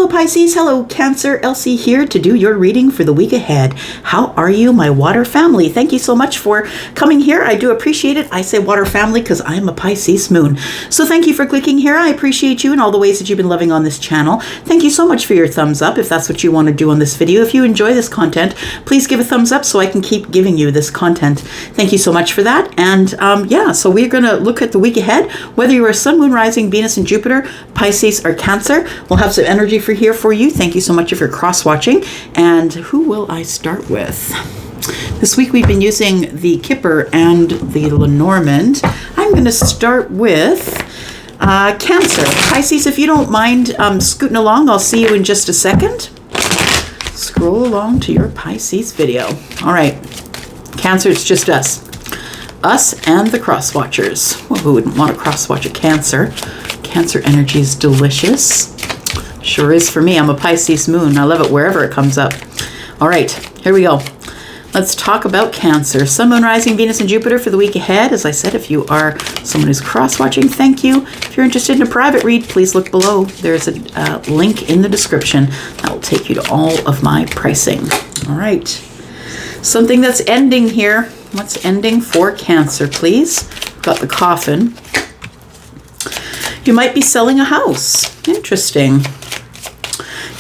Hello Pisces, hello Cancer, Elsie here to do your reading for the week ahead. How are you, my water family? Thank you so much for coming here. I do appreciate it. I say water family because I'm a Pisces moon. So thank you for clicking here. I appreciate you and all the ways that you've been loving on this channel. Thank you so much for your thumbs up if that's what you want to do on this video. If you enjoy this content, please give a thumbs up so I can keep giving you this content. Thank you so much for that. And yeah, so we're going to look at the week ahead, whether you are Sun, Moon, Rising, Venus, and Jupiter, Pisces, or Cancer. We'll have some energy for you. Thank you so much if you're cross-watching. And who will I start with? This week we've been using the Kipper and the Lenormand. I'm going to start with Cancer. Pisces, if you don't mind scooting along, I'll see you in just a second. Scroll along to your Pisces video. All right. Cancer, it's just us. Us and the cross-watchers. Well, who wouldn't want to cross-watch a Cancer? Cancer energy is delicious. Sure is for me. I'm a Pisces moon. I love it wherever it comes up. All right, here we go. Let's talk about Cancer. Sun, Moon, Rising, Venus, and Jupiter for the week ahead. As I said, if you are someone who's cross-watching, thank you. If you're interested in a private read, please look below. There's a link in the description that will take you to all of my pricing. All right. Something that's ending here. What's ending for Cancer, please? Got the coffin. You might be selling a house. Interesting.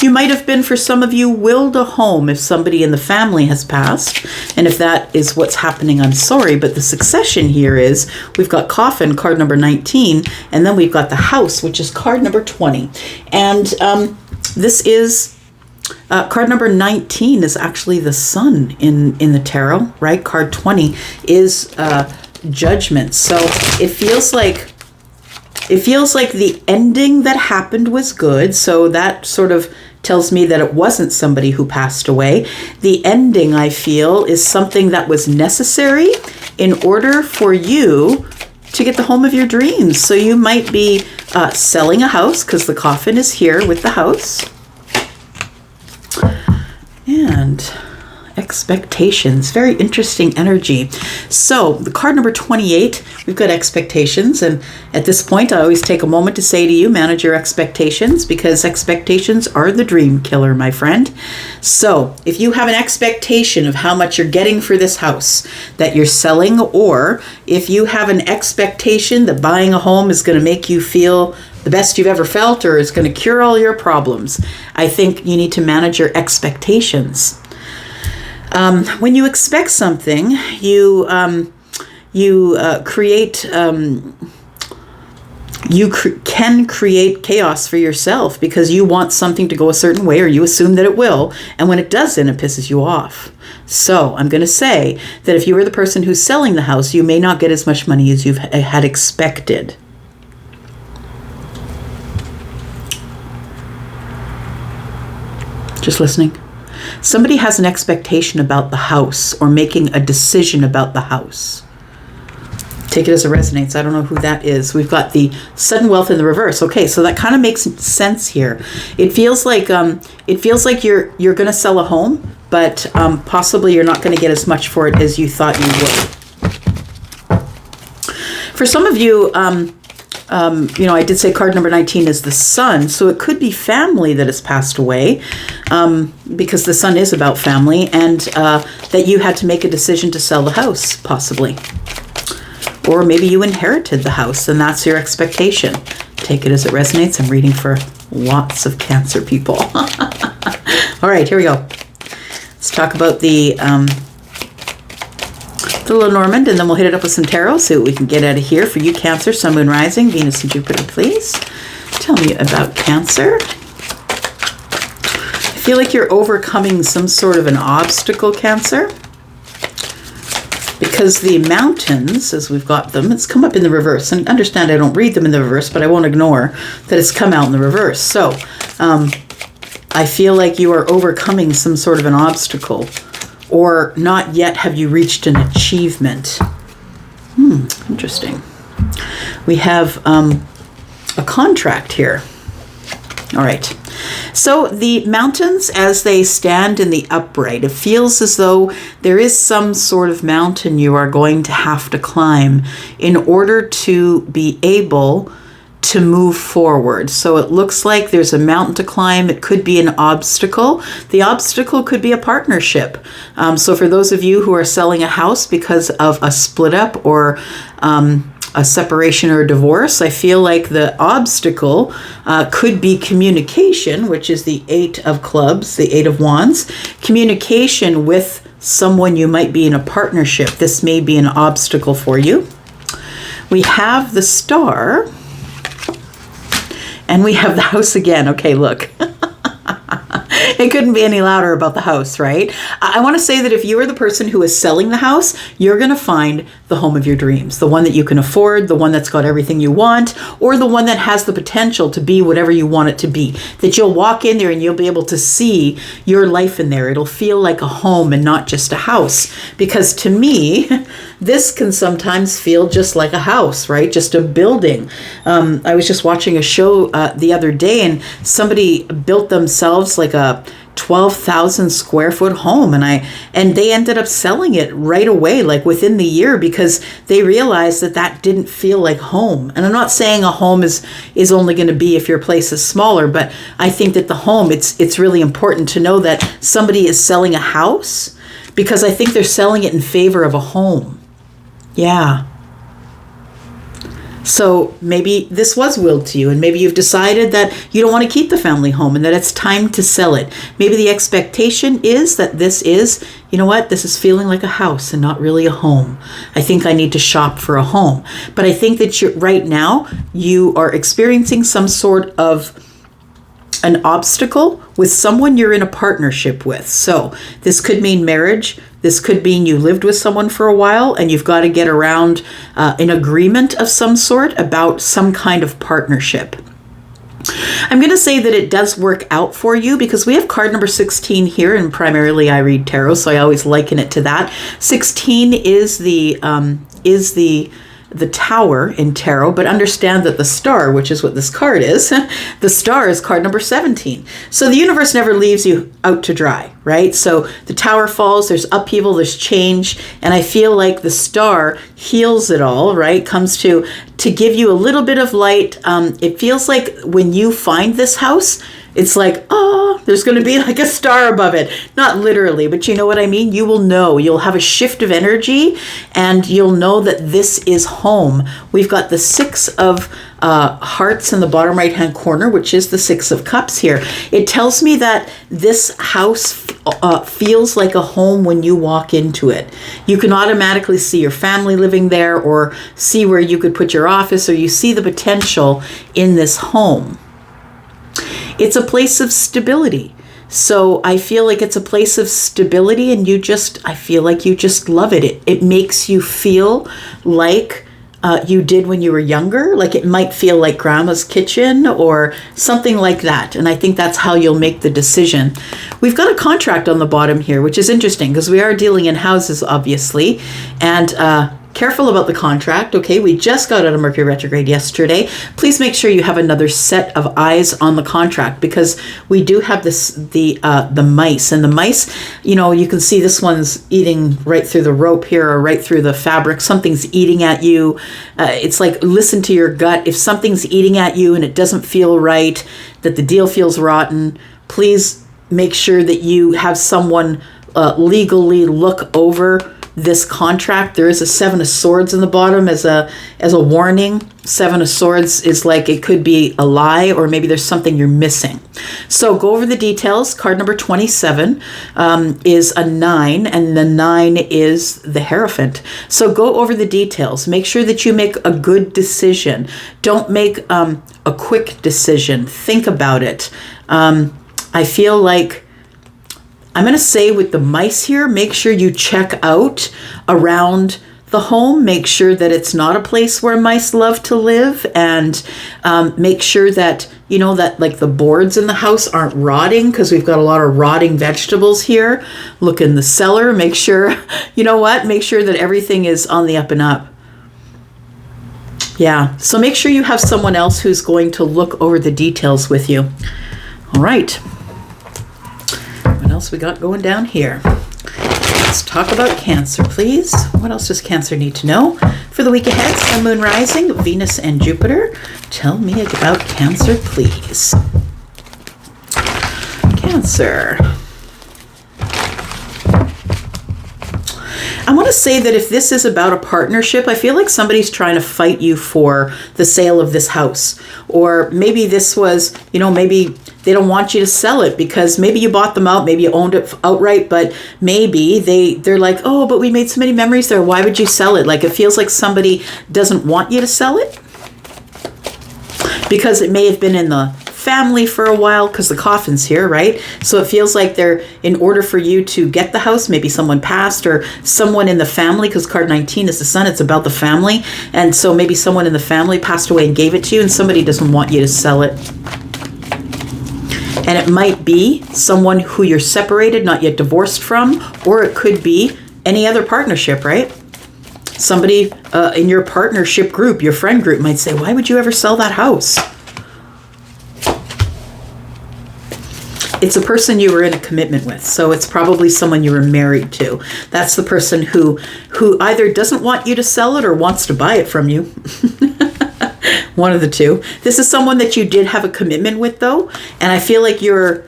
You might have been, for some of you, willed a home if somebody in the family has passed. And if that is what's happening, I'm sorry. But the succession here is we've got coffin, card number 19, and then we've got the house, which is card number 20. And this is card number 19 is actually the sun in the tarot, right? Card 20 is judgment. So it feels like the ending that happened was good. So that sort of tells me that it wasn't somebody who passed away. The ending, I feel, is something that was necessary in order for you to get the home of your dreams. So you might be selling a house because the coffin is here with the house. And expectations, very interesting energy. So the card number 28, we've got expectations. And at this point, I always take a moment to say to you, manage your expectations, because expectations are the dream killer, my friend. So if you have an expectation of how much you're getting for this house that you're selling, or if you have an expectation that buying a home is going to make you feel the best you've ever felt, or is going to cure all your problems, I think you need to manage your expectations. When you expect something, you can create chaos for yourself because you want something to go a certain way, or you assume that it will, and when it doesn't, it pisses you off. So I'm going to say that if you were the person who's selling the house, you may not get as much money as you've had expected. Just listening. Somebody has an expectation about the house or making a decision about the house. Take it as it resonates. I don't know who that is. We've got the sudden wealth in the reverse. Okay, so that kind of makes sense here. It feels like you're going to sell a home, but possibly you're not going to get as much for it as you thought you would. For some of you, I did say card number 19 is the sun, so it could be family that has passed away, because the sun is about family, and that you had to make a decision to sell the house, possibly. Or maybe you inherited the house, and that's your expectation. Take it as it resonates. I'm reading for lots of Cancer people. All right, here we go. Let's talk about the Lenormand, and then we'll hit it up with some tarot, see what we can get out of here for you, Cancer, Sun, Moon, Rising, Venus, and Jupiter, please. Tell me about Cancer. I feel like you're overcoming some sort of an obstacle, Cancer, because the mountains, as we've got them, it's come up in the reverse. And understand I don't read them in the reverse, but I won't ignore that it's come out in the reverse. So I feel like you are overcoming some sort of an obstacle, or not yet have you reached an achievement. Interesting. We have a contract here. All right. So the mountains, as they stand in the upright, it feels as though there is some sort of mountain you are going to have to climb in order to be able to move forward. So it looks like there's a mountain to climb. It could be an obstacle. The obstacle could be a partnership. So for those of you who are selling a house because of a split up or a separation or a divorce, I feel like the obstacle could be communication, which is the 8 of clubs, the 8 of wands. Communication with someone you might be in a partnership. This may be an obstacle for you. We have the Star, and we have the House again. Okay, look. It couldn't be any louder about the house, right? I want to say that if you are the person who is selling the house, you're going to find the home of your dreams, the one that you can afford, the one that's got everything you want, or the one that has the potential to be whatever you want it to be. That you'll walk in there and you'll be able to see your life in there. It'll feel like a home and not just a house. Because to me, this can sometimes feel just like a house, right? Just a building. I was just watching a show the other day, and somebody built themselves like a 12,000 square foot home, and they ended up selling it right away, like within the year, because they realized that didn't feel like home. And I'm not saying a home is only going to be if your place is smaller, but I think that the home, it's really important to know that somebody is selling a house, because I think they're selling it in favor of a home. Yeah. So maybe this was willed to you, and maybe you've decided that you don't want to keep the family home and that it's time to sell it. Maybe the expectation is that this is, you know what, this is feeling like a house and not really a home. I think I need to shop for a home. But I think that right now you are experiencing some sort of an obstacle with someone you're in a partnership with. So this could mean marriage. This could mean you lived with someone for a while and you've got to get around an agreement of some sort about some kind of partnership. I'm going to say that it does work out for you because we have card number 16 here, and primarily I read tarot, so I always liken it to that. 16 is the Tower in tarot, but understand that the Star, which is what this card is, the Star is card number 17. So the universe never leaves you out to dry, right? So the Tower falls, there's upheaval, there's change, and I feel like the Star heals it all, right? Comes to give you a little bit of light. It feels like when you find this house, it's like, oh, there's going to be like a star above it. Not literally, but you know what I mean? You will know. You'll have a shift of energy, and you'll know that this is home. We've got the 6 of hearts in the bottom right-hand corner, which is the 6 of cups here. It tells me that this house feels like a home when you walk into it. You can automatically see your family living there, or see where you could put your office, or you see the potential in this home. It's a place of stability. So I feel like it's a place of stability, and I feel like you just love it. It makes you feel like you did when you were younger. Like it might feel like grandma's kitchen or something like that. And I think that's how you'll make the decision. We've got a contract on the bottom here, which is interesting because we are dealing in houses, obviously. And careful about the contract, okay? We just got out of Mercury retrograde yesterday. Please make sure you have another set of eyes on the contract, because we do have the mice. And the mice, you can see this one's eating right through the rope here, or right through the fabric. Something's eating at you. It's like, listen to your gut. If something's eating at you and it doesn't feel right, that the deal feels rotten, please make sure that you have someone legally look over this contract. There is a 7 of Swords in the bottom as a warning. 7 of Swords is like, it could be a lie, or maybe there's something you're missing. So go over the details. Card number 27 is a 9, and the 9 is the Hierophant. So go over the details. Make sure that you make a good decision. Don't make a quick decision. Think about it. I feel like, I'm going to say with the mice here, make sure you check out around the home. Make sure that it's not a place where mice love to live, and make sure that, that like the boards in the house aren't rotting, because we've got a lot of rotting vegetables here. Look in the cellar. Make sure, make sure that everything is on the up and up. Yeah. So make sure you have someone else who's going to look over the details with you. All right. What else we got going down here? Let's talk about Cancer, please. What else does Cancer need to know? For the week ahead, Sun, Moon, Rising, Venus, and Jupiter. Tell me about Cancer, please. Cancer. I want to say that if this is about a partnership, I feel like somebody's trying to fight you for the sale of this house. Or maybe this was, maybe they don't want you to sell it because maybe you bought them out, maybe you owned it outright, but maybe they're like, oh, but we made so many memories there. Why would you sell it? Like, it feels like somebody doesn't want you to sell it because it may have been in the family for a while, because the coffin's here, right? So it feels like in order for you to get the house, maybe someone passed or someone in the family, because card 19 is the sun, it's about the family. And so maybe someone in the family passed away and gave it to you, and somebody doesn't want you to sell it. And it might be someone who you're separated, not yet divorced from, or it could be any other partnership, right? Somebody in your partnership group, your friend group might say, why would you ever sell that house? It's a person you were in a commitment with, so it's probably someone you were married to. That's the person who either doesn't want you to sell it or wants to buy it from you. One of the two. This is someone that you did have a commitment with, though, and I feel like you're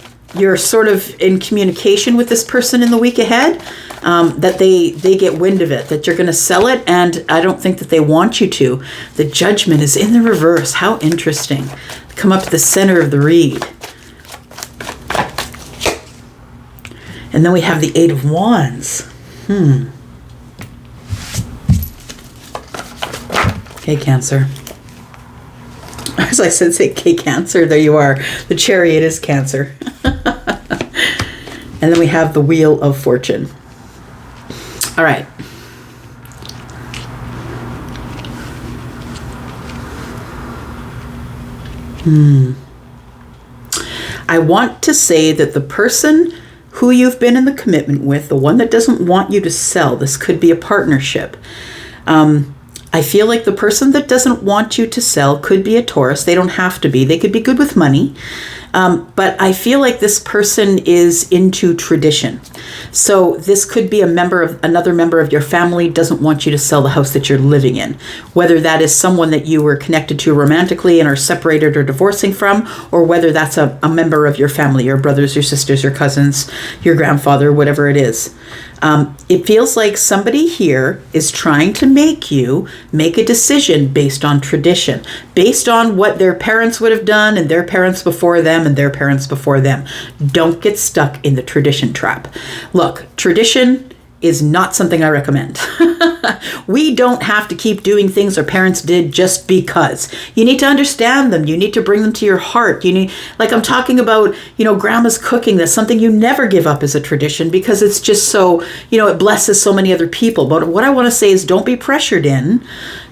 sort of in communication with this person in the week ahead, that they get wind of it, that you're going to sell it, and I don't think that they want you to. The Judgment is in the reverse. How interesting. Come up to the center of the read. And then we have the Eight of Wands. Okay, Cancer. As I said, say, okay, Cancer. There you are. The Chariot is Cancer. And then we have the Wheel of Fortune. All right. I want to say that the person who you've been in the commitment with, the one that doesn't want you to sell, this could be a partnership. I feel like the person that doesn't want you to sell could be a Taurus. They don't have to be. They could be good with money. But I feel like this person is into tradition. So this could be another member of your family doesn't want you to sell the house that you're living in. Whether that is someone that you were connected to romantically and are separated or divorcing from, or whether that's a member of your family, your brothers, your sisters, your cousins, your grandfather, whatever it is. It feels like somebody here is trying to make you make a decision based on tradition, based on what their parents would have done and their parents before them and their parents before them. Don't get stuck in the tradition trap. Look, tradition is not something I recommend. We don't have to keep doing things our parents did just because. You need to understand them. You need to bring them to your heart. You need, like I'm talking about, grandma's cooking. That's something you never give up as a tradition because it's just so, it blesses so many other people. But what I want to say is don't be pressured in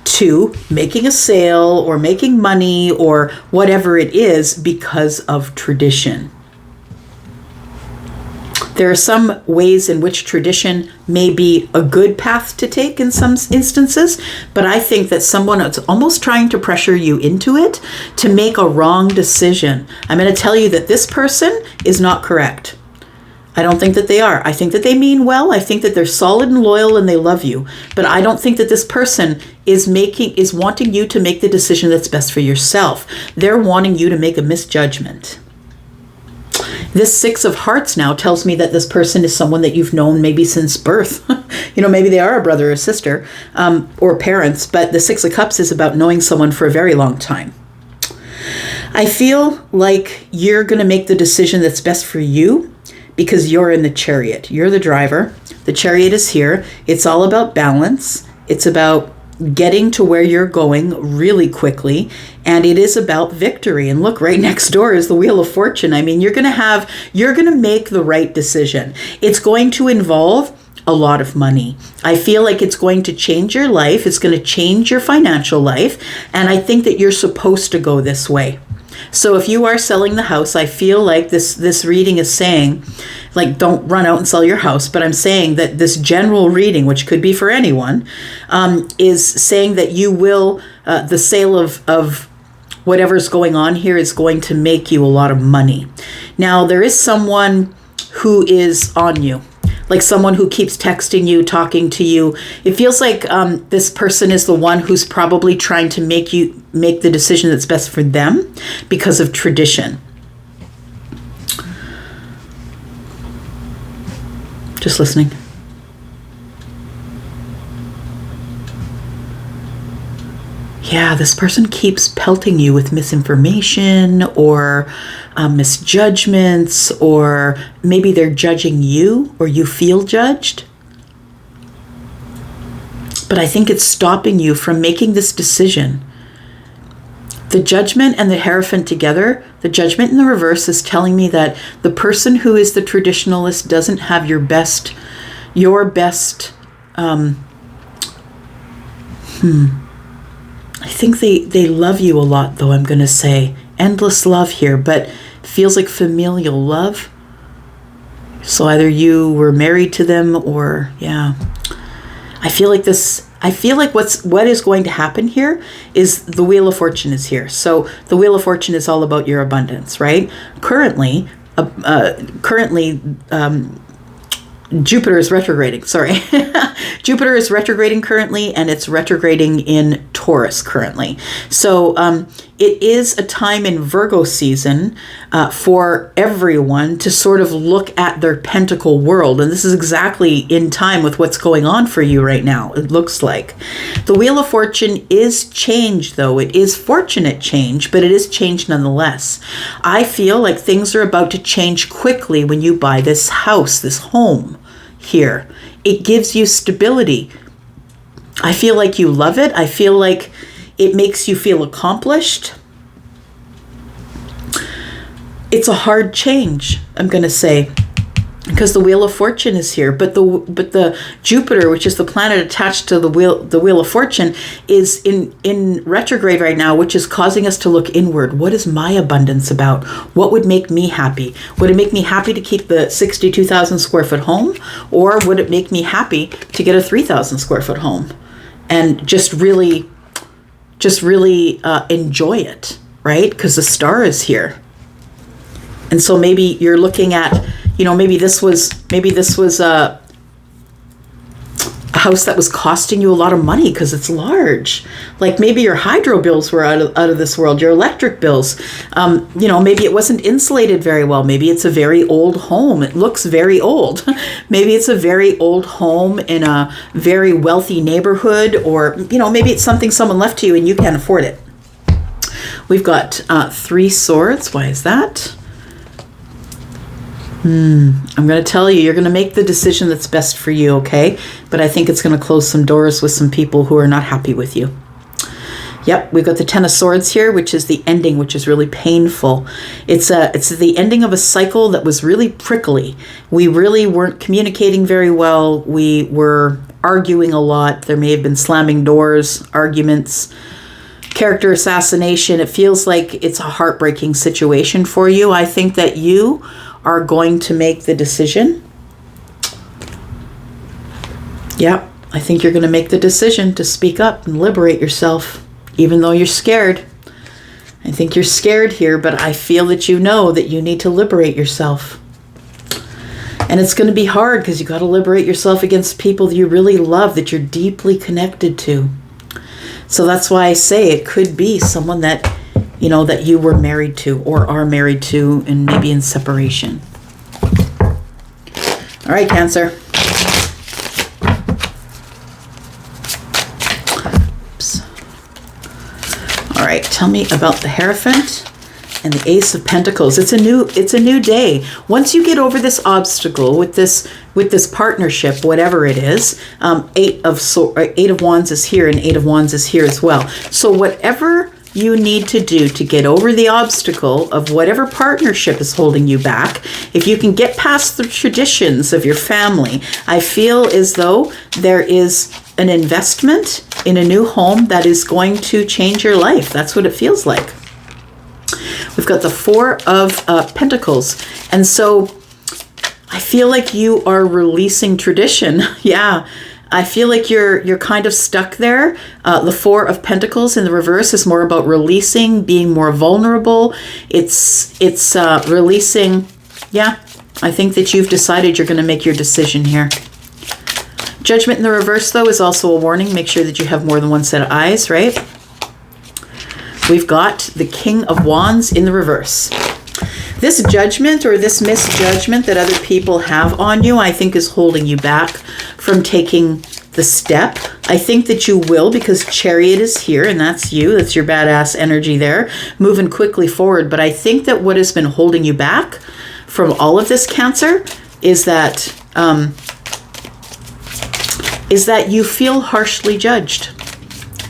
to making a sale or making money or whatever it is because of tradition. There are some ways in which tradition may be a good path to take in some instances, but I think that someone is almost trying to pressure you into it to make a wrong decision. I'm going to tell you that this person is not correct. I don't think that they are. I think that they mean well. I think that they're solid and loyal and they love you. But I don't think that this person is wanting you to make the decision that's best for yourself. They're wanting you to make a misjudgment. This Six of Hearts now tells me that this person is someone that you've known maybe since birth. Maybe they are a brother or sister, or parents, but the Six of Cups is about knowing someone for a very long time. I feel like you're going to make the decision that's best for you because you're in the Chariot. You're the driver. The Chariot is here. It's all about balance. It's about getting to where you're going really quickly, and it is about victory. And look, right next door is the Wheel of Fortune. I mean, you're going to make the right decision. It's going to involve a lot of money. I feel like it's going to change your life. It's going to change your financial life, and I think that you're supposed to go this way. So if you are selling the house, I feel like this reading is saying, like, don't run out and sell your house. But I'm saying that this general reading, which could be for anyone, is saying that you will, the sale of whatever's going on here is going to make you a lot of money. Now, there is someone who is on you. like someone who keeps texting you, talking to you. It feels like this person is the one who's probably trying to make the decision that's best for them because of tradition. Just listening. Yeah, this person keeps pelting you with misinformation or misjudgments, or maybe they're judging you or you feel judged. But I think it's stopping you from making this decision. The Judgment and the Hierophant together, the Judgment in the reverse is telling me that the person who is the traditionalist doesn't have your best I think they love you a lot, though, I'm going to say. Endless love here, but feels like familial love. So either you were married to them or, yeah. I feel like what is going to happen here is the Wheel of Fortune is here. So the Wheel of Fortune is all about your abundance, right? Currently, Jupiter is retrograding. Sorry. Jupiter is retrograding currently, and it's retrograding in Taurus currently. So it is a time in Virgo season for everyone to sort of look at their pentacle world. And this is exactly in time with what's going on for you right now, it looks like. The Wheel of Fortune is change, though. It is fortunate change, but it is change nonetheless. I feel like things are about to change quickly when you buy this house, this home here. It gives you stability. I feel like you love it. I feel like it makes you feel accomplished. It's a hard change, I'm going to say, because the Wheel of Fortune is here, but the Jupiter, which is the planet attached to the Wheel of Fortune, is in retrograde right now, which is causing us to look inward. What is my abundance about? What would make me happy? Would it make me happy to keep the 62,000 square foot home, or would it make me happy to get a 3,000 square foot home and just really enjoy it, right? Because the star is here. And so maybe you're looking at, maybe this was a house that was costing you a lot of money because it's large. Like maybe your hydro bills were out of this world, your electric bills. Maybe it wasn't insulated very well. Maybe it's a very old home. It looks very old. Maybe it's a very old home in a very wealthy neighborhood, or, maybe it's something someone left to you and you can't afford it. We've got 3 swords. Why is that? I'm going to tell you, you're going to make the decision that's best for you, okay? But I think it's going to close some doors with some people who are not happy with you. Yep, we've got the 10 of Swords here, which is the ending, which is really painful. It's the ending of a cycle that was really prickly. We really weren't communicating very well. We were arguing a lot. There may have been slamming doors, arguments, character assassination. It feels like it's a heartbreaking situation for you. I think that you are going to make the decision. Yep, I think you're going to make the decision to speak up and liberate yourself, even though you're scared. I think you're scared here, but I feel that you know that you need to liberate yourself. And it's going to be hard because you got to liberate yourself against people that you really love, that you're deeply connected to. So that's why I say it could be someone that that you were married to or are married to, and maybe in separation. All right, Cancer. Oops. All right, tell me about the Hierophant and the Ace of Pentacles. It's a new day. Once you get over this obstacle with this partnership, whatever it is, 8 of Wands is here, and 8 of Wands is here as well. So whatever you need to do to get over the obstacle of whatever partnership is holding you back, if you can get past the traditions of your family, I feel as though there is an investment in a new home that is going to change your life. That's what it feels like. We've got the 4 of Pentacles. And so I feel like you are releasing tradition. Yeah. I feel like you're kind of stuck there. The 4 of Pentacles in the reverse is more about releasing, being more vulnerable. It's releasing, yeah, I think that you've decided you're going to make your decision here. Judgment in the reverse, though, is also a warning. Make sure that you have more than one set of eyes, right? We've got the King of Wands in the reverse. This judgment or this misjudgment that other people have on you, I think is holding you back from taking the step. I think that you will, because Chariot is here, and that's you. That's your badass energy there, moving quickly forward. But I think that what has been holding you back from all of this, Cancer, is that you feel harshly judged,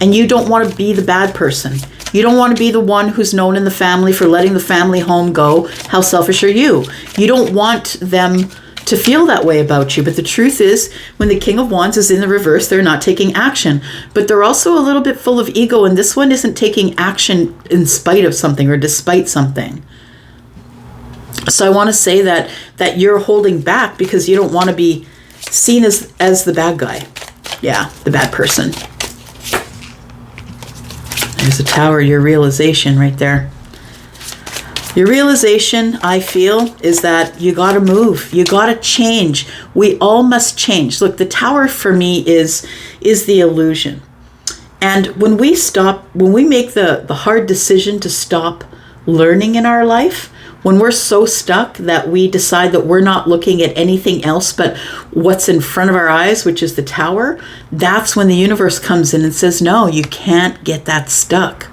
and you don't want to be the bad person. You don't want to be the one who's known in the family for letting the family home go. How selfish are you? You don't want them to feel that way about you. But the truth is, when the King of Wands is in the reverse, they're not taking action. But they're also a little bit full of ego, and this one isn't taking action in spite of something or despite something. So I want to say that you're holding back because you don't want to be seen as the bad guy. Yeah, the bad person. There's a Tower, your realization right there. Your realization, I feel, is that you got to move. You got to change. We all must change. Look, the Tower for me is the illusion. And when we make the hard decision to stop learning in our life, when we're so stuck that we decide that we're not looking at anything else but what's in front of our eyes, which is the Tower, that's when the universe comes in and says, no, you can't get that stuck.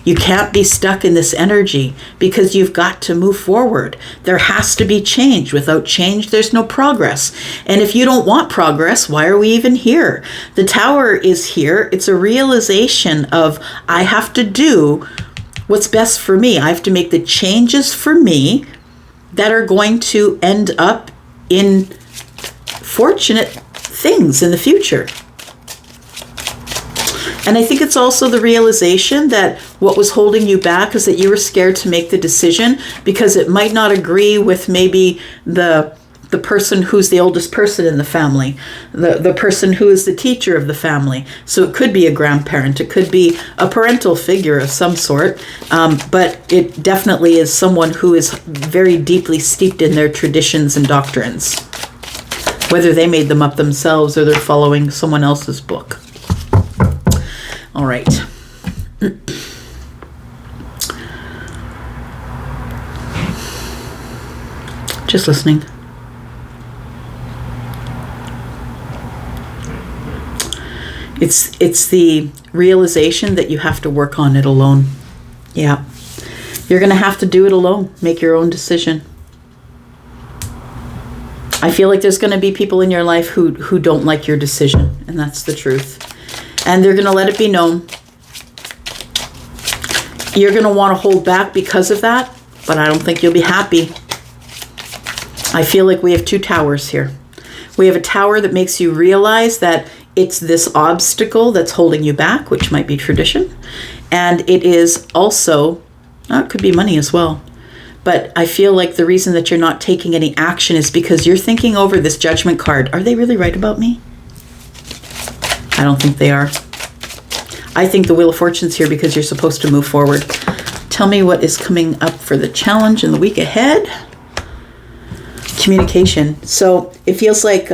You can't be stuck in this energy because you've got to move forward. There has to be change. Without change, there's no progress. And if you don't want progress, why are we even here? The Tower is here. It's a realization of, I have to do what's best for me. I have to make the changes for me that are going to end up in fortunate things in the future. And I think it's also the realization that what was holding you back is that you were scared to make the decision because it might not agree with maybe the person who's the oldest person in the family, the person who is the teacher of the family. So it could be a grandparent, it could be a parental figure of some sort, but it definitely is someone who is very deeply steeped in their traditions and doctrines, whether they made them up themselves or they're following someone else's book. All right. Just listening. It's the realization that you have to work on it alone. Yeah. You're going to have to do it alone. Make your own decision. I feel like there's going to be people in your life who don't like your decision, and that's the truth. And they're going to let it be known. You're going to want to hold back because of that, but I don't think you'll be happy. I feel like we have two towers here. We have a tower that makes you realize that it's this obstacle that's holding you back, which might be tradition. And it is also, it could be money as well. But I feel like the reason that you're not taking any action is because you're thinking over this Judgment card. Are they really right about me? I don't think they are. I think the Wheel of Fortune's here because you're supposed to move forward. Tell me what is coming up for the challenge in the week ahead. Communication. So it feels like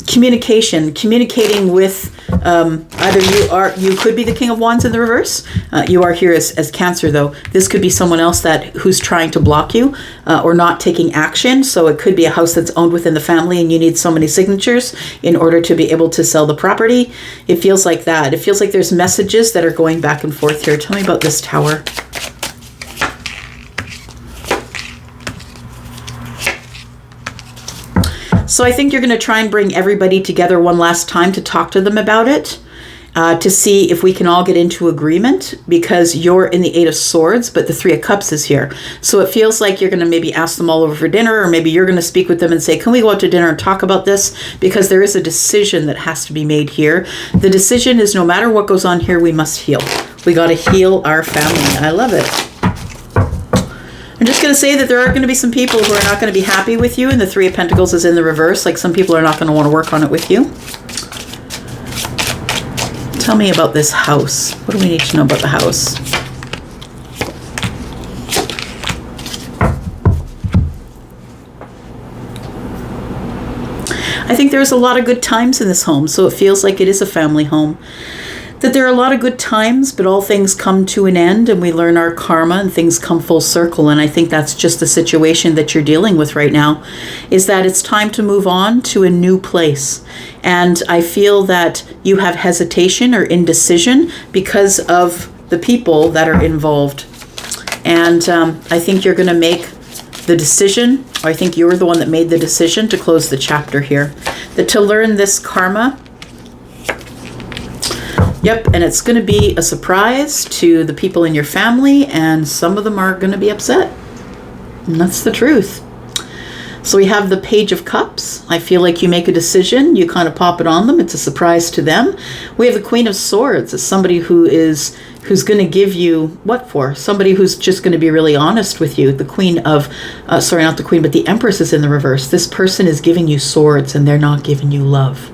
communicating with either you could be the King of Wands in the reverse. You are here as Cancer, though. This could be someone else who's trying to block you or not taking action. So it could be a house that's owned within the family and you need so many signatures in order to be able to sell the property. It feels like that. It feels like there's messages that are going back and forth here. Tell me about this Tower. So I think you're going to try and bring everybody together one last time to talk to them about it, to see if we can all get into agreement, because you're in the Eight of Swords, but the Three of Cups is here. So it feels like you're going to maybe ask them all over for dinner, or maybe you're going to speak with them and say, can we go out to dinner and talk about this? Because there is a decision that has to be made here. The decision is no matter what goes on here, we must heal. We got to heal our family. I love it. I'm just going to say that there are going to be some people who are not going to be happy with you, and the Three of Pentacles is in the reverse. Like, some people are not going to want to work on it with you. Tell me about this house. What do we need to know about the house? I think there's a lot of good times in this home, so it feels like it is a family home. That there are a lot of good times, but all things come to an end and we learn our karma and things come full circle. And I think that's just the situation that you're dealing with right now, is that it's time to move on to a new place. And I feel that you have hesitation or indecision because of the people that are involved. And I think you're going to make the decision, or I think you were the one that made the decision to close the chapter here. That to learn this karma, yep, and it's going to be a surprise to the people in your family, and some of them are going to be upset. And that's the truth. So we have the Page of Cups. I feel like you make a decision, you kind of pop it on them. It's a surprise to them. We have the Queen of Swords. It's somebody who's going to give you what for? Somebody who's just going to be really honest with you. The Queen of, sorry, not the Queen, but the Empress is in the reverse. This person is giving you swords and they're not giving you love.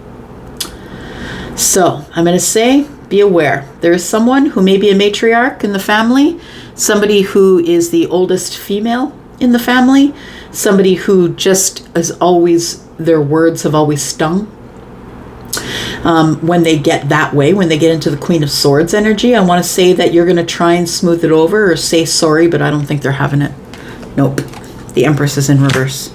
So I'm going to say, be aware. There is someone who may be a matriarch in the family, somebody who is the oldest female in the family, somebody who just is always, their words have always stung. When they get that way, when they get into the Queen of Swords energy, I want to say that you're going to try and smooth it over or say sorry, but I don't think they're having it. Nope. The Empress is in reverse.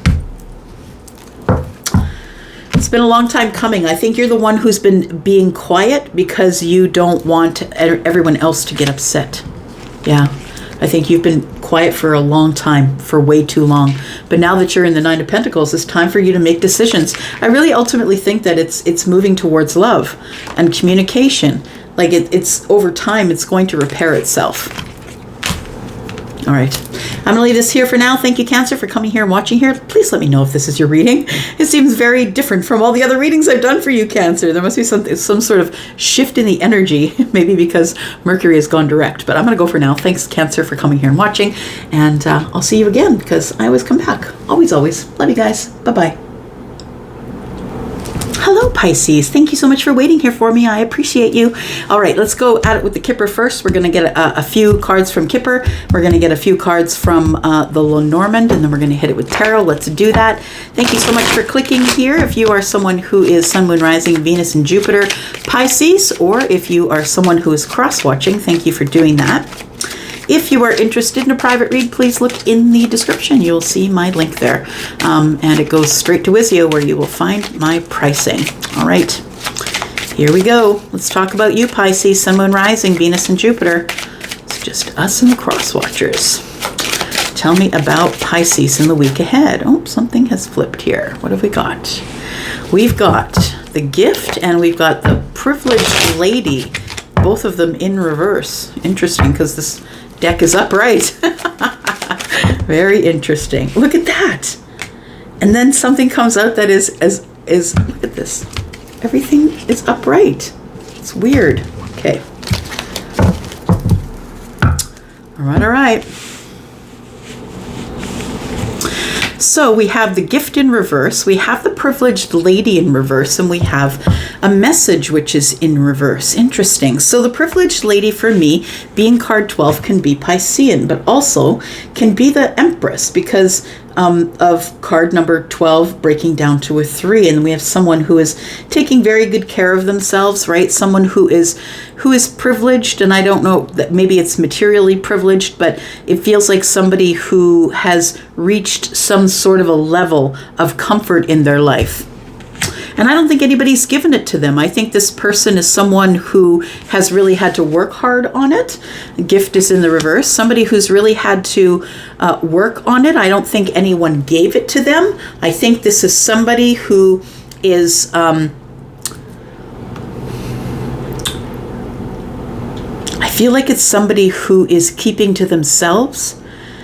It's been a long time coming. I think you're the one who's been being quiet because you don't want everyone else to get upset. Yeah. I think you've been quiet for a long time, for way too long. But now that you're in the Nine of Pentacles, it's time for you to make decisions. I really ultimately think that it's moving towards love and communication. Like it's over time, it's going to repair itself. All right. I'm going to leave this here for now. Thank you, Cancer, for coming here and watching here. Please let me know if this is your reading. It seems very different from all the other readings I've done for you, Cancer. There must be some sort of shift in the energy, maybe because Mercury has gone direct. But I'm going to go for now. Thanks, Cancer, for coming here and watching. And I'll see you again because I always come back. Always, always. Love you guys. Bye-bye. Hello, Pisces. Thank you so much for waiting here for me. I appreciate you. All right, let's go at it with the Kipper first. We're going to get a few cards from Kipper. We're going to get a few cards from the Lenormand, and then we're going to hit it with Tarot. Let's do that. Thank you so much for clicking here. If you are someone who is Sun, Moon, Rising, Venus, and Jupiter Pisces, or if you are someone who is cross-watching, thank you for doing that. If you are interested in a private read, please look in the description. You'll see my link there. And it goes straight to Wizio where you will find my pricing. All right, here we go. Let's talk about you, Pisces, Sun, Moon, Rising, Venus, and Jupiter. It's just us and the cross watchers. Tell me about Pisces in the week ahead. Oh, something has flipped here. What have we got? We've got the Gift and we've got the Privileged Lady. Both of them in reverse. Interesting, because this deck is upright. Very interesting. Look at that. And then something comes out that is look at this. Everything is upright. It's weird. Okay. All right. So we have the Gift in reverse, we have the Privileged Lady in reverse, and we have a Message which is in reverse. Interesting. So the Privileged Lady for me, being card 12, can be Piscean, but also can be the Empress because of card number 12 breaking down to a 3. And we have someone who is taking very good care of themselves, right? Someone who is privileged, and I don't know that maybe it's materially privileged, but it feels like somebody who has reached some sort of a level of comfort in their life. And I don't think anybody's given it to them. I think this person is someone who has really had to work hard on it. Gift is in the reverse. Somebody who's really had to work on it. I don't think anyone gave it to them. I think this is somebody who is I feel like it's somebody who is keeping to themselves.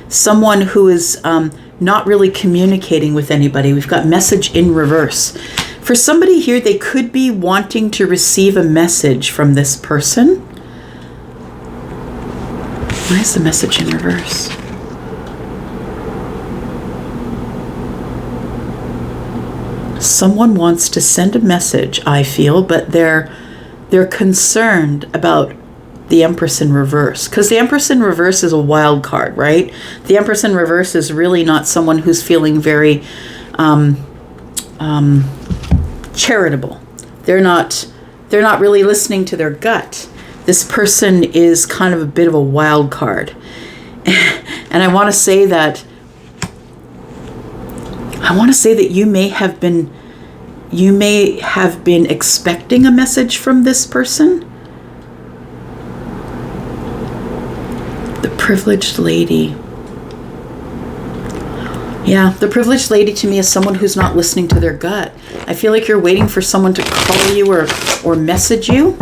Someone who is not really communicating with anybody. We've got Message in reverse. For somebody here, they could be wanting to receive a message from this person. Why is the Message in reverse? Someone wants to send a message, I feel, but they're concerned about the Empress in reverse, because the Empress in reverse is a wild card, right? The Empress in reverse is really not someone who's feeling very charitable. They're not really listening to their gut. This person is kind of a bit of a wild card. And I want to say that you may have been expecting a message from this person. The privileged lady. Yeah, the privileged lady to me is someone who's not listening to their gut. I feel like you're waiting for someone to call you or message you.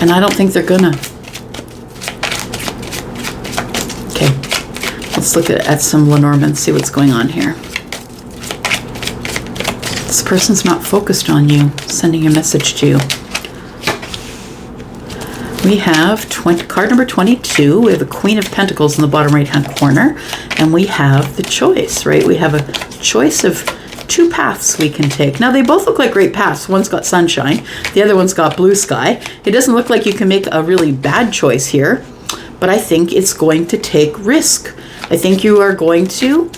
And I don't think they're gonna. Okay, let's look at some Lenormand, see what's going on here. This person's not focused on you, sending a message to you. We have card number 22. We have a Queen of Pentacles in the bottom right-hand corner. And we have the choice, right? We have a choice of two paths we can take. Now, they both look like great paths. One's got sunshine. The other one's got blue sky. It doesn't look like you can make a really bad choice here. But I think it's going to take risk. I think you are going to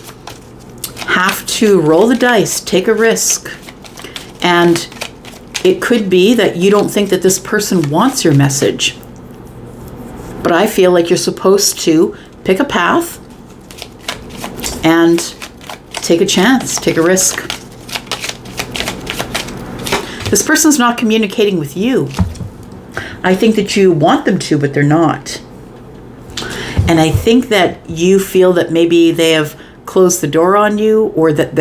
have to roll the dice, take a risk. And it could be that you don't think that this person wants your message. But I feel like you're supposed to pick a path and take a chance, take a risk. This person's not communicating with you. I think that you want them to, but they're not. And I think that you feel that maybe they have closed the door on you, or that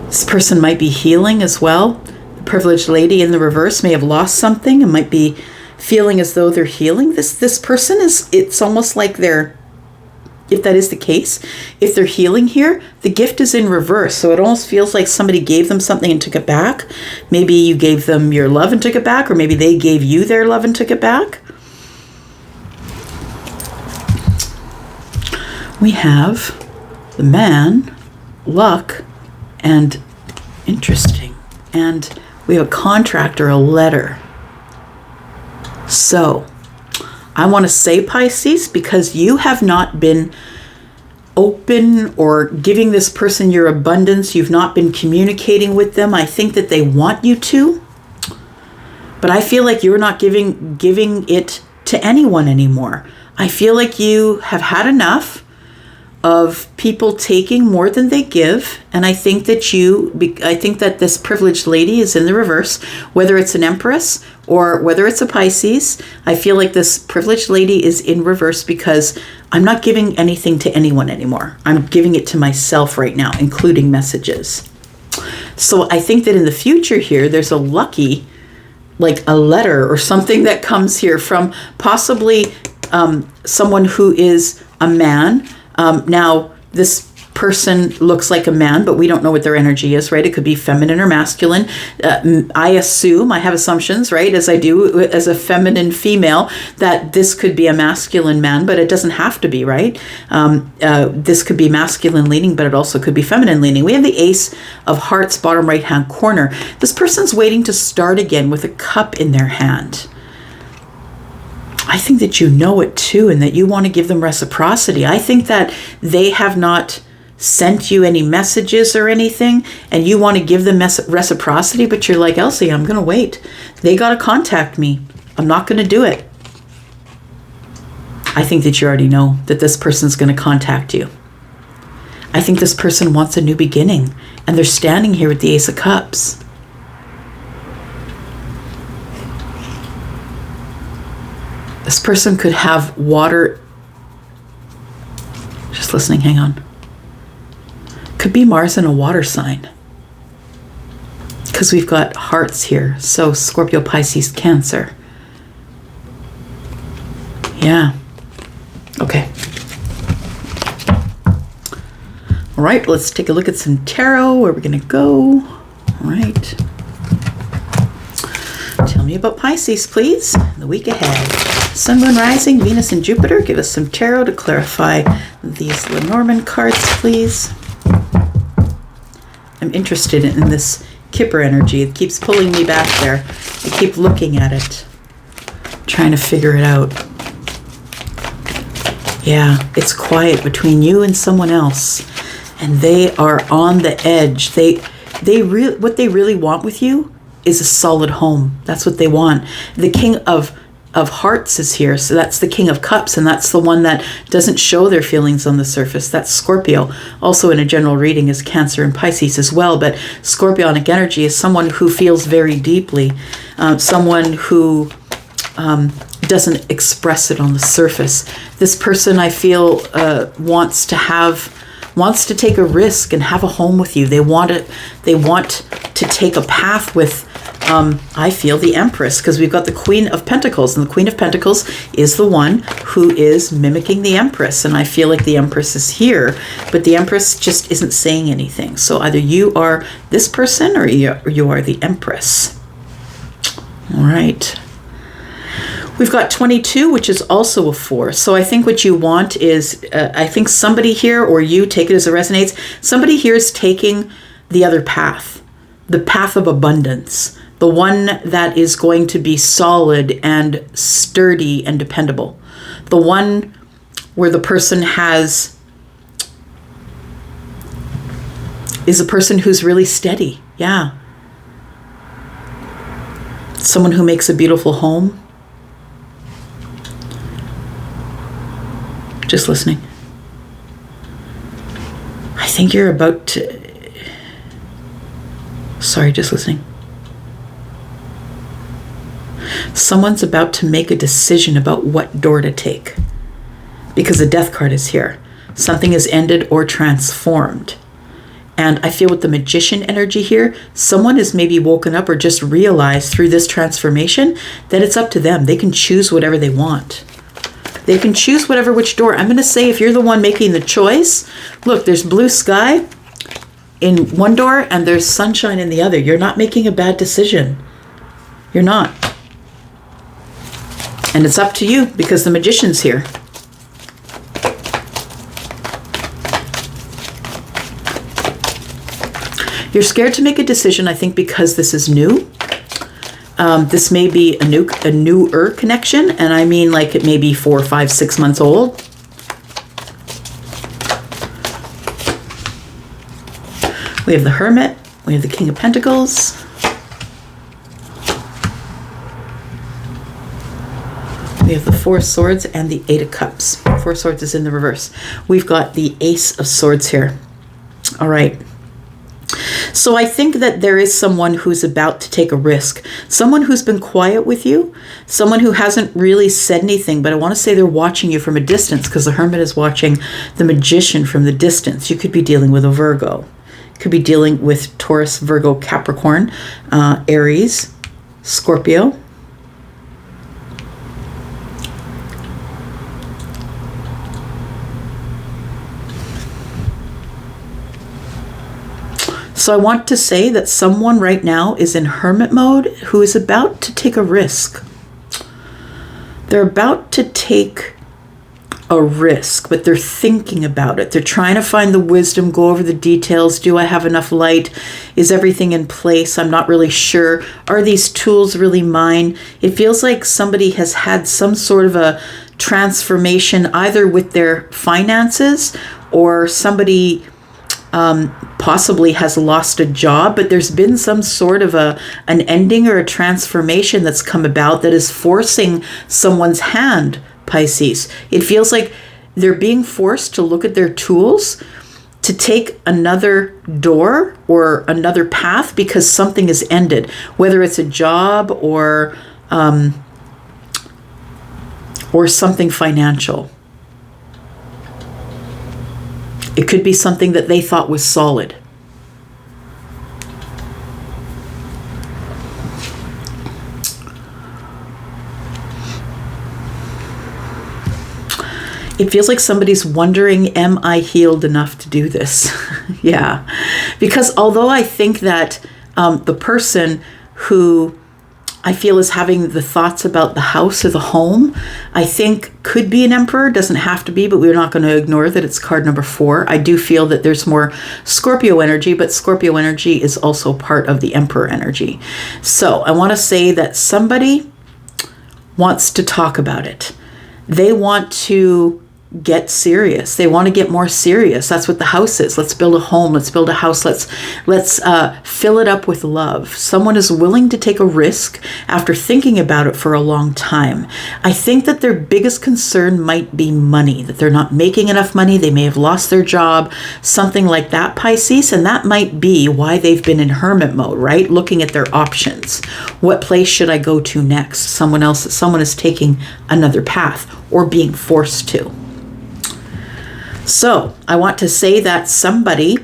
this person might be healing as well. The privileged lady in the reverse may have lost something and might be feeling as though they're healing. This person it's almost like if that is the case, if they're healing here, the gift is in reverse. So it almost feels like somebody gave them something and took it back. Maybe you gave them your love and took it back, or maybe they gave you their love and took it back. We have the man, luck, and interesting. And we have a contract or a letter. So I want to say, Pisces, because you have not been open or giving this person your abundance, you've not been communicating with them. I think that they want you to, but I feel like you're not giving it to anyone anymore. I feel like you have had enough of people taking more than they give. And I think that this privileged lady is in the reverse, whether it's an Empress or whether it's a Pisces. I feel like this privileged lady is in reverse because I'm not giving anything to anyone anymore. I'm giving it to myself right now, including messages. So I think that in the future here, there's a lucky, like a letter or something that comes here from possibly someone who is a man. Now, this person looks like a man, but we don't know what their energy is, right? It could be feminine or masculine. I have assumptions, right, as I do as a feminine female, that this could be a masculine man, but it doesn't have to be, right? This could be masculine leaning, but it also could be feminine leaning. We have the Ace of Hearts, bottom right-hand corner. This person's waiting to start again with a cup in their hand. I think that you know it too, and that you want to give them reciprocity. I think that they have not sent you any messages or anything, and you want to give them reciprocity, but you're like, Elsie, I'm going to wait. They got to contact me. I'm not going to do it. I think that you already know that this person's going to contact you. I think this person wants a new beginning, and they're standing here with the Ace of Cups. This person could have water. Just listening, hang on. Could be Mars in a water sign. Because we've got hearts here. So Scorpio, Pisces, Cancer. Yeah. Okay. All right, let's take a look at some tarot. Where we're going to go. All right. Tell me about Pisces, please. The week ahead. Sun, Moon, Rising, Venus, and Jupiter. Give us some tarot to clarify these Lenormand cards, please. I'm interested in this Kipper energy. It keeps pulling me back there. I keep looking at it, trying to figure it out. Yeah, it's quiet between you and someone else. and they are on the edge. What they really want with you is a solid home. That's what they want. The King of Hearts is here, so that's the King of Cups, and that's the one that doesn't show their feelings on the surface. That's Scorpio. Also in a general reading is Cancer and Pisces as well, but Scorpionic energy is someone who feels very deeply, someone who doesn't express it on the surface. This person, I feel, wants to take a risk and have a home with you. They want to take a path with, I feel, the Empress, because we've got the Queen of Pentacles, and the Queen of Pentacles is the one who is mimicking the Empress, and I feel like the Empress is here, but the Empress just isn't saying anything. So either you are this person or you are the Empress. All right. We've got 22, which is also a 4. So I think what you want is, I think somebody here, or you, take it as it resonates, somebody here is taking the other path, the path of abundance, the one that is going to be solid and sturdy and dependable, the one where the person is a person who's really steady. Yeah. Someone who makes a beautiful home. Just listening. I think you're about to... Sorry, just listening. Someone's about to make a decision about what door to take, because the Death card is here. Something is ended or transformed. And I feel with the Magician energy here, someone is maybe woken up or just realized through this transformation that it's up to them. They can choose whatever they want. They can choose which door. I'm going to say, if you're the one making the choice, look, there's blue sky in one door and there's sunshine in the other. You're not making a bad decision. You're not. And it's up to you, because the Magician's here. You're scared to make a decision, I think, because this is new. This may be a newer connection, and I mean like it may be 4, 5, 6 months old. We have the Hermit, we have the King of Pentacles. We have the Four of Swords and the Eight of Cups. Four of Swords is in the reverse. We've got the Ace of Swords here. All right. So I think that there is someone who's about to take a risk, someone who's been quiet with you, someone who hasn't really said anything, but I want to say they're watching you from a distance, because the Hermit is watching the Magician from the distance. You could be dealing with a Virgo, could be dealing with Taurus, Virgo, Capricorn, Aries, Scorpio. So I want to say that someone right now is in hermit mode who is about to take a risk. They're about to take a risk, but they're thinking about it. They're trying to find the wisdom, go over the details. Do I have enough light? Is everything in place? I'm not really sure. Are these tools really mine? It feels like somebody has had some sort of a transformation, either with their finances, or somebody possibly has lost a job, but there's been some sort of an ending or a transformation that's come about that is forcing someone's hand, Pisces. It feels like they're being forced to look at their tools, to take another door or another path, because something has ended, whether it's a job or something financial. It could be something that they thought was solid. It feels like somebody's wondering, am I healed enough to do this? Yeah. Because although I think that the person who I feel is having the thoughts about the house or the home, I think could be an Emperor, doesn't have to be, but we're not going to ignore that it's card number 4. I do feel that there's more Scorpio energy, but Scorpio energy is also part of the Emperor energy. So I want to say that somebody wants to talk about it. They want to get serious. They want to get more serious. That's what the house is. Let's build a home. Let's build a house. Let's fill it up with love. Someone is willing to take a risk after thinking about it for a long time. I think that their biggest concern might be money, that they're not making enough money. They may have lost their job, something like that, Pisces. And that might be why they've been in hermit mode, right? Looking at their options. What place should I go to next? Someone is taking another path or being forced to. So I want to say that somebody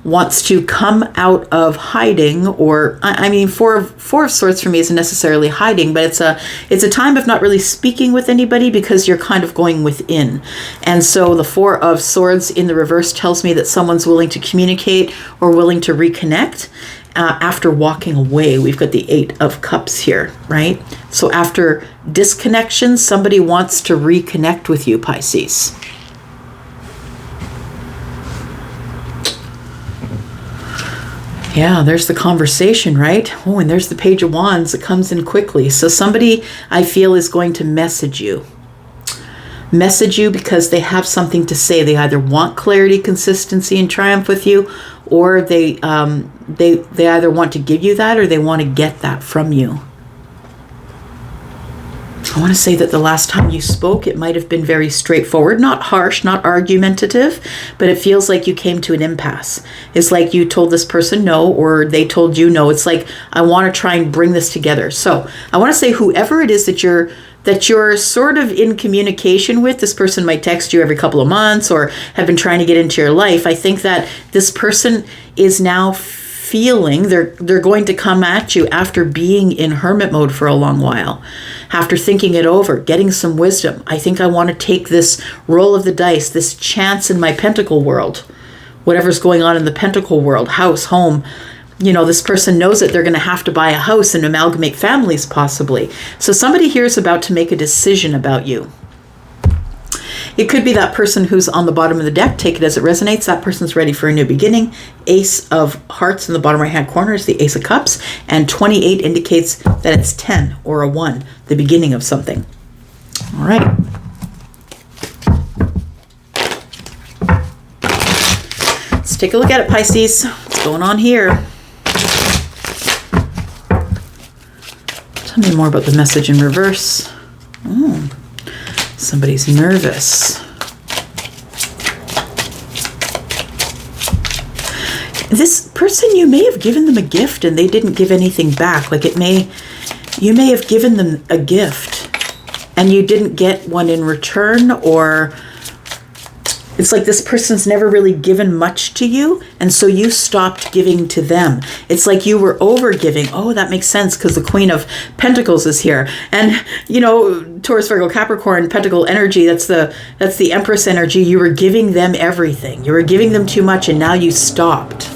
wants to come out of hiding, or I mean, four of swords for me isn't necessarily hiding, but it's a time of not really speaking with anybody because you're kind of going within. And so the Four of Swords in the reverse tells me that someone's willing to communicate or willing to reconnect after walking away. We've got the Eight of Cups here, right? So after disconnection, somebody wants to reconnect with you, Pisces. Yeah, there's the conversation, right? Oh, and there's the Page of Wands that comes in quickly. So somebody, I feel, is going to message you. Message you because they have something to say. They either want clarity, consistency, and triumph with you, or they either want to give you that or they want to get that from you. I want to say that the last time you spoke, it might have been very straightforward, not harsh, not argumentative, but it feels like you came to an impasse. It's like you told this person no, or they told you no. It's like, I want to try and bring this together. So I want to say whoever it is that you're sort of in communication with, this person might text you every couple of months or have been trying to get into your life. I think that this person is now feeling they're going to come at you after being in hermit mode for a long while, after thinking it over, getting some wisdom. I think I want to take this roll of the dice, this chance in my pentacle world, whatever's going on in the pentacle world, house, home. You know, this person knows that they're going to have to buy a house and amalgamate families possibly. So somebody here is about to make a decision about you. It could be that person who's on the bottom of the deck. Take it as it resonates. That person's ready for a new beginning. Ace of Hearts in the bottom right hand corner is the Ace of Cups. And 28 indicates that it's 10 or a 1, the beginning of something. All right. Let's take a look at it, Pisces. What's going on here? Tell me more about the message in reverse. Oh. Somebody's nervous. This person, you may have given them a gift and they didn't give anything back. Like you may have given them a gift and you didn't get one in return, or it's like this person's never really given much to you, and so you stopped giving to them. It's like you were over giving. Oh, that makes sense because the Queen of Pentacles is here. And, you know, Taurus, Virgo, Capricorn, Pentacle energy, that's the Empress energy. You were giving them everything. You were giving them too much, and now you stopped.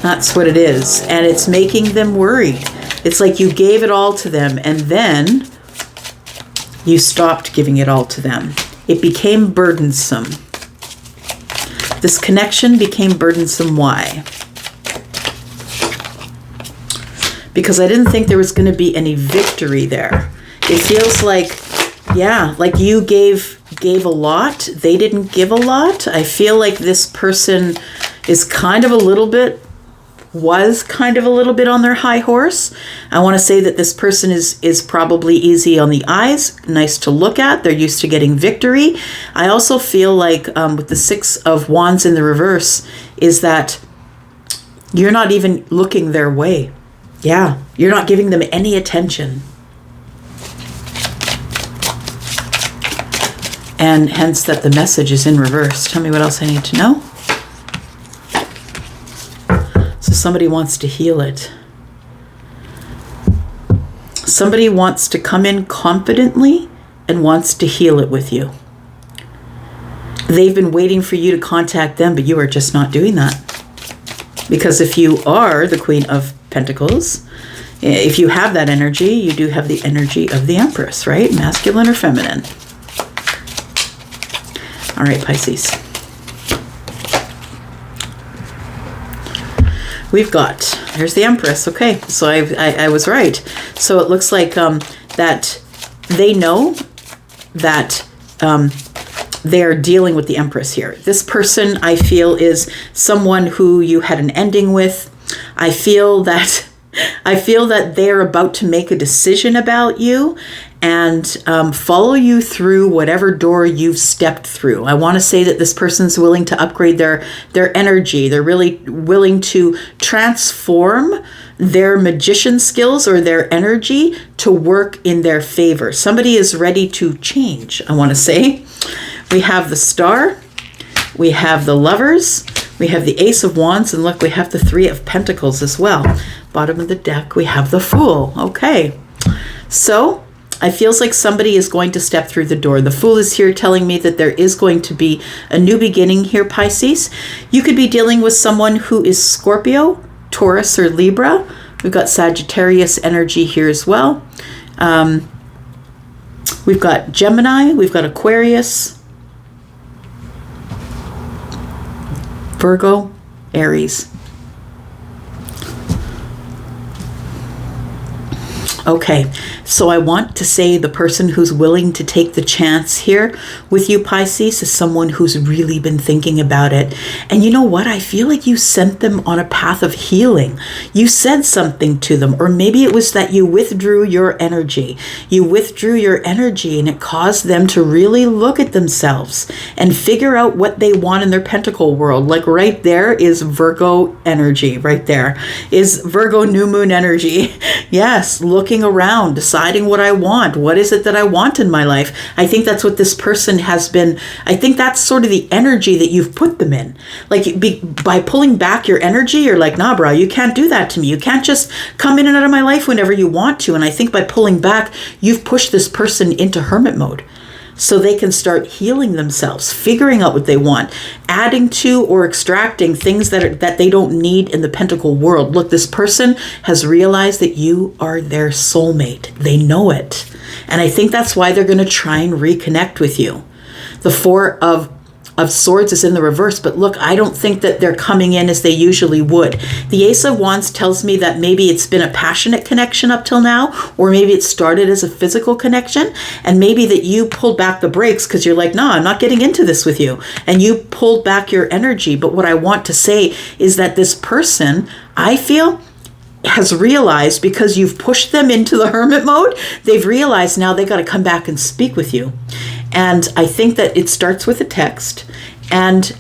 That's what it is. And it's making them worried. It's like you gave it all to them, and then you stopped giving it all to them. It became burdensome. This connection became burdensome. Why? Because I didn't think there was going to be any victory there. It feels like, yeah, like you gave a lot. They didn't give a lot. I feel like this person is was kind of a little bit on their high horse. I want to say that this person is probably easy on the eyes, nice to look at. They're used to getting victory. I also feel like with the Six of Wands in the reverse is that you're not even looking their way. Yeah, you're not giving them any attention. And hence that the message is in reverse. Tell me what else I need to know. So somebody wants to heal it. Somebody wants to come in confidently and wants to heal it with you. They've been waiting for you to contact them, but you are just not doing that. Because if you are the Queen of Pentacles, if you have that energy, you do have the energy of the Empress, right? Masculine or feminine. All right, Pisces. We've got, there's the Empress. Okay, so I was right. So it looks like that they know that they are dealing with the Empress here. This person, I feel, is someone who you had an ending with. I feel that they're about to make a decision about you and follow you through whatever door you've stepped through. I want to say that this person's willing to upgrade their energy. They're really willing to transform their magician skills or their energy to work in their favor. Somebody is ready to change, I want to say. We have the Star, we have the Lovers, we have the Ace of Wands, and look, we have the Three of Pentacles as well. Bottom of the deck, we have the Fool. Okay, so it feels like somebody is going to step through the door. The Fool is here telling me that there is going to be a new beginning here, Pisces. You could be dealing with someone who is Scorpio, Taurus, or Libra. We've got Sagittarius energy here as well. We've got Gemini, we've got Aquarius, Virgo, Aries. Okay, so I want to say the person who's willing to take the chance here with you, Pisces, is someone who's really been thinking about it. And you know what? I feel like you sent them on a path of healing. You said something to them, or maybe it was that you withdrew your energy. You withdrew your energy and it caused them to really look at themselves and figure out what they want in their pentacle world. Like right there is Virgo energy. Right there is Virgo new moon energy. Yes, looking around, deciding what I want. What is it that I want in my life? I think that's what this person has been. I think that's sort of the energy that you've put them in. Like by pulling back your energy, you're like, nah, bro, you can't do that to me. You can't just come in and out of my life whenever you want to. And I think by pulling back, you've pushed this person into hermit mode, so they can start healing themselves, figuring out what they want, adding to or extracting things that they don't need in the pentacle world. Look, this person has realized that you are their soulmate. They know it. And I think that's why they're going to try and reconnect with you. The Four of Swords is in the reverse, but look, I don't think that they're coming in as they usually would. The Ace of Wands tells me that maybe it's been a passionate connection up till now, or maybe it started as a physical connection, and maybe that you pulled back the brakes because you're like, nah, I'm not getting into this with you, and you pulled back your energy. But what I want to say is that this person, I feel, has realized, because you've pushed them into the hermit mode, they've realized now they got to come back and speak with you. And I think that it starts with a text, and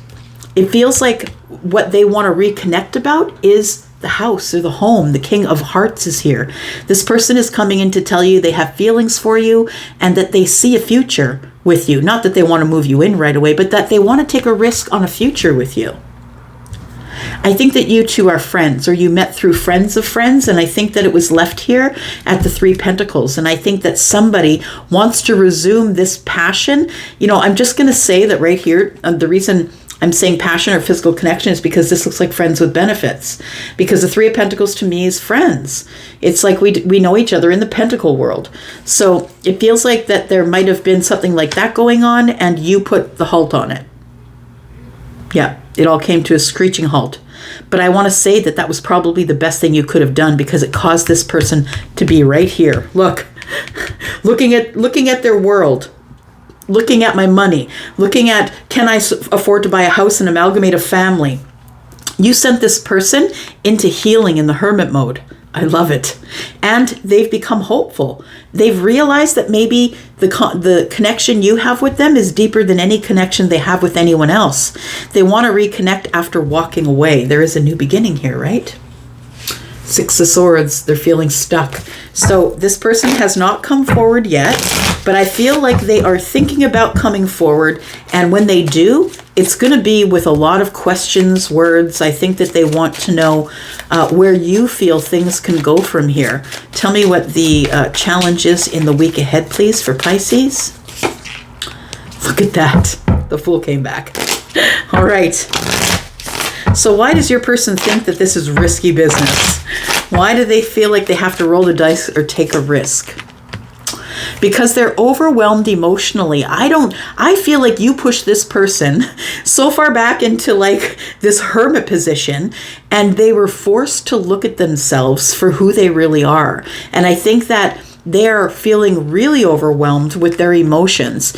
it feels like what they want to reconnect about is the house or the home. The King of Hearts is here. This person is coming in to tell you they have feelings for you and that they see a future with you. Not that they want to move you in right away, but that they want to take a risk on a future with you. I think that you two are friends, or you met through friends of friends, and I think that it was left here at the Three Pentacles. And I think that somebody wants to resume this passion. You know, I'm just going to say that right here, the reason I'm saying passion or physical connection is because this looks like friends with benefits. Because the Three of Pentacles to me is friends. It's like we know each other in the pentacle world. So it feels like that there might have been something like that going on, and you put the halt on it. Yeah, it all came to a screeching halt. But I want to say that that was probably the best thing you could have done, because it caused this person to be right here. Look, looking at their world, looking at my money, looking at, can I afford to buy a house and amalgamate a family? You sent this person into healing in the hermit mode. I love it. And they've become hopeful. They've realized that maybe the connection you have with them is deeper than any connection they have with anyone else. They want to reconnect after walking away. There is a new beginning here, right? Six of Swords, they're feeling stuck. So this person has not come forward yet, but I feel like they are thinking about coming forward. And when they do, it's going to be with a lot of questions, words. I think that they want to know where you feel things can go from here. Tell me what the challenge is in the week ahead, please, for Pisces. Look at that. The Fool came back. All right. So why does your person think that this is risky business? Why do they feel like they have to roll the dice or take a risk? Because they're overwhelmed emotionally. I feel like you pushed this person so far back into like this hermit position, and they were forced to look at themselves for who they really are. And I think that they're feeling really overwhelmed with their emotions.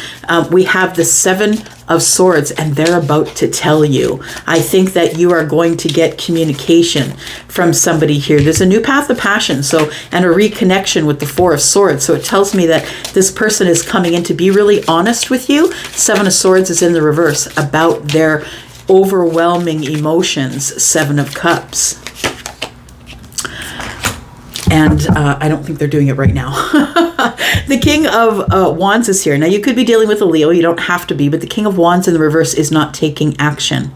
We have the Seven of Swords, and they're about to tell you. I think that you are going to get communication from somebody here. There's a new path of passion, and a reconnection with the Four of Swords. So it tells me that this person is coming in to be really honest with you. Seven of Swords is in the reverse about their overwhelming emotions. Seven of Cups. And I don't think they're doing it right now. The King of Wands is here. Now, you could be dealing with a Leo. You don't have to be. But the King of Wands in the reverse is not taking action.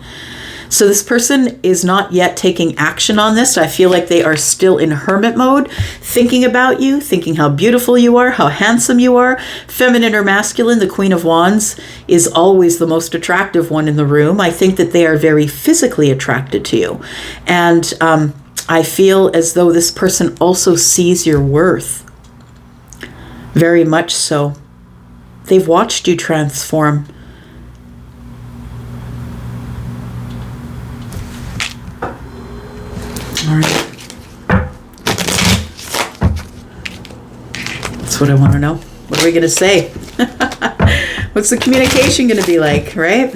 So this person is not yet taking action on this. I feel like they are still in hermit mode, thinking about you, thinking how beautiful you are, how handsome you are. Feminine or masculine, the Queen of Wands is always the most attractive one in the room. I think that they are very physically attracted to you. And I feel as though this person also sees your worth. Very much so. They've watched you transform. All right. That's what I want to know. What are we going to say? What's the communication going to be like, right?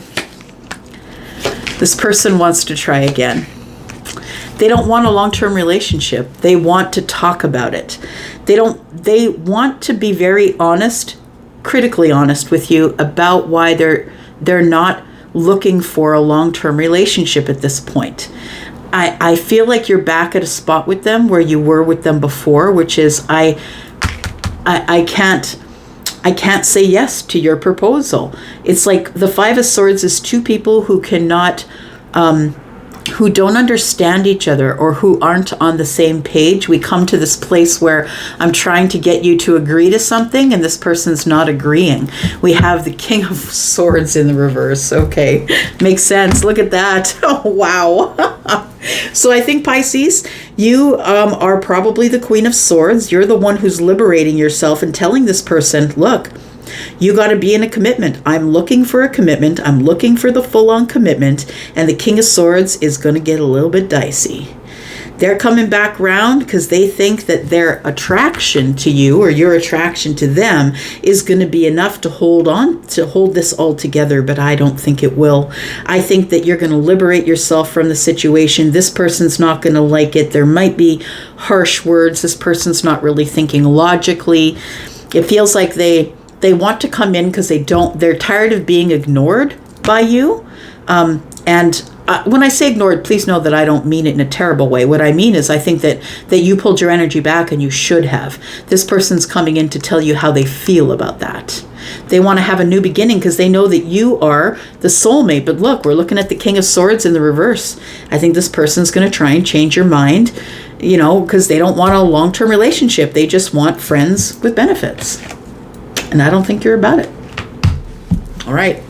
This person wants to try again. They don't want a long-term relationship. They want to talk about it. They want to be very honest, critically honest with you about why they're not looking for a long-term relationship at this point. I feel like you're back at a spot with them where you were with them before, which is I can't say yes to your proposal. It's like the Five of Swords is two people who cannot who don't understand each other or who aren't on the same page. We come to this place where I'm trying to get you to agree to something and this person's not agreeing. We have the King of Swords in the reverse. Okay, makes sense. Look at that. Oh, wow. So I think, Pisces, you are probably the Queen of Swords. You're the one who's liberating yourself and telling this person, look, you got to be in a commitment. I'm looking for a commitment. I'm looking for the full-on commitment. And the King of Swords is going to get a little bit dicey. They're coming back round because they think that their attraction to you or your attraction to them is going to be enough to hold this all together, but I don't think it will. I think that you're going to liberate yourself from the situation. This person's not going to like it. There might be harsh words. This person's not really thinking logically. It feels like they want to come in because they're tired of being ignored by you. When I say ignored, please know that I don't mean it in a terrible way. What I mean is I think that you pulled your energy back and you should have. This person's coming in to tell you how they feel about that. They want to have a new beginning because they know that you are the soulmate. But look, we're looking at the King of Swords in the reverse. I think this person's going to try and change your mind, because they don't want a long-term relationship. They just want friends with benefits. And I don't think you're about it. All right.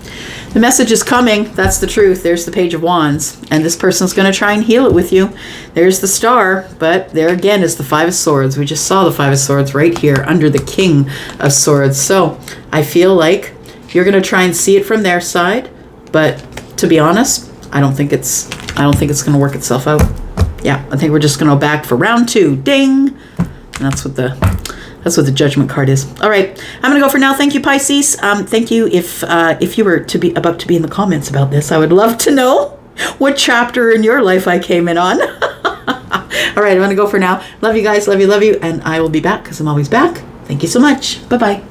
The message is coming. That's the truth. There's the Page of Wands. And this person's going to try and heal it with you. There's the Star. But there again is the Five of Swords. We just saw the Five of Swords right here under the King of Swords. So I feel like you're going to try and see it from their side. But to be honest, I don't think it's going to work itself out. Yeah, I think we're just going to go back for round 2. Ding! And that's what the Judgment card is. All right, I'm going to go for now. Thank you, Pisces. Thank you. If you were about to be in the comments about this, I would love to know what chapter in your life I came in on. All right, I'm going to go for now. Love you guys. Love you. And I will be back because I'm always back. Thank you so much. Bye-bye.